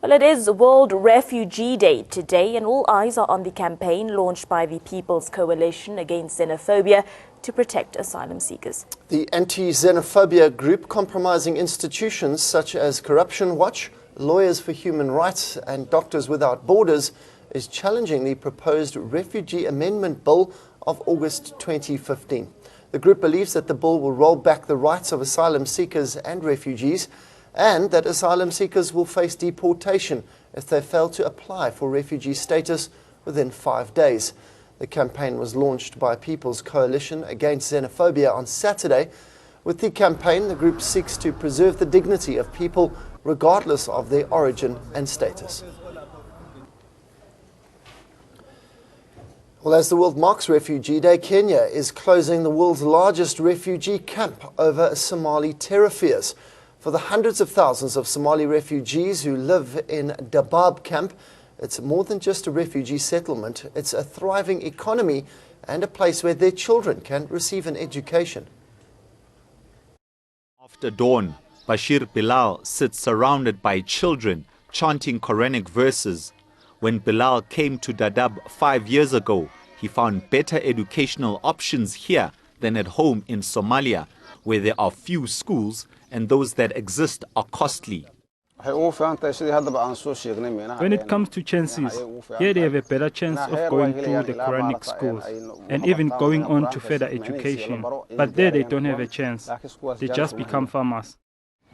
Well, it is World Refugee Day today, and all eyes are on the campaign launched by the People's Coalition Against Xenophobia to protect asylum seekers. The anti-xenophobia group, comprising institutions such as Corruption Watch, Lawyers for Human Rights and Doctors Without Borders, is challenging the proposed Refugee Amendment Bill of August 2015. The group believes that the bill will roll back the rights of asylum seekers and refugees, and that asylum seekers will face deportation if they fail to apply for refugee status within 5 days. The campaign was launched by People's Coalition Against Xenophobia on Saturday. With the campaign, the group seeks to preserve the dignity of people regardless of their origin and status. Well, as the world marks Refugee Day, Kenya is closing the world's largest refugee camp over Somali terror fears. For the hundreds of thousands of Somali refugees who live in Dadaab camp, it's more than just a refugee settlement. It's a thriving economy and a place where their children can receive an education. After dawn, Bashir Bilal sits surrounded by children chanting Quranic verses. When Bilal came to Dadaab 5 years ago, he found better educational options here than at home in Somalia, where there are few schools and those that exist are costly. When it comes to chances, here they have a better chance of going through the Quranic schools and even going on to further education. But there they don't have a chance. They just become farmers.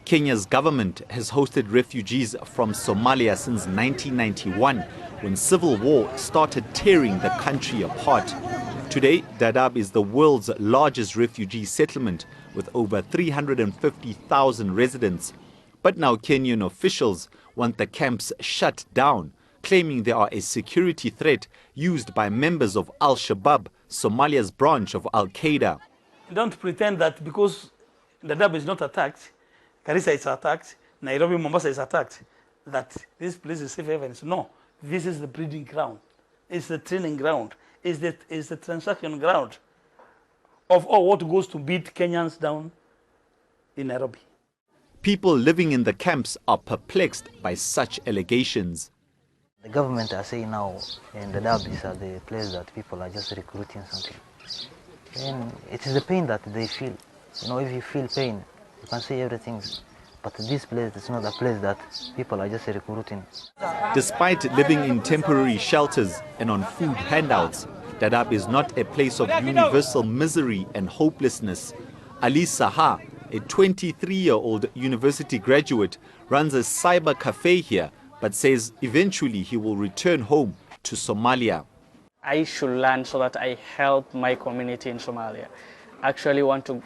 Kenya's government has hosted refugees from Somalia since 1991, when civil war started tearing the country apart. Today, Dadaab is the world's largest refugee settlement with over 350,000 residents. But now Kenyan officials want the camps shut down, claiming they are a security threat used by members of Al-Shabaab, Somalia's branch of Al-Qaeda. Don't pretend that because Dadaab is not attacked, Garissa is attacked, Nairobi, Mombasa is attacked, that this place is safe havens. No, this is the breeding ground. It's the training ground. It's the transaction ground of all what goes to beat Kenyans down in Nairobi. People living in the camps are perplexed by such allegations. The government are saying now in the Dadaab is the place that people are just recruiting something. And it is the pain that they feel. You know, if you feel pain, you can say everything. But this place is not a place that people are just recruiting. Despite living in temporary shelters and on food handouts, Dadaab is not a place of universal misery and hopelessness. Ali Saha, a 23-year-old university graduate, runs a cyber cafe here, but says eventually he will return home to Somalia. I should learn so that I help my community in Somalia. Actually want to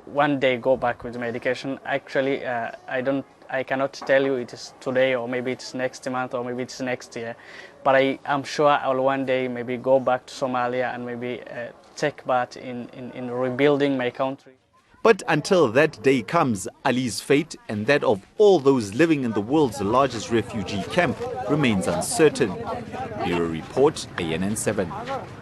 one day go back with my education. Actually, I cannot tell you it is today or maybe it's next month or maybe it's next year, but I am sure I will one day maybe go back to Somalia and maybe take part in rebuilding my country. But until that day comes, Ali's fate and that of all those living in the world's largest refugee camp remains uncertain. Bureau Report, ANN 7.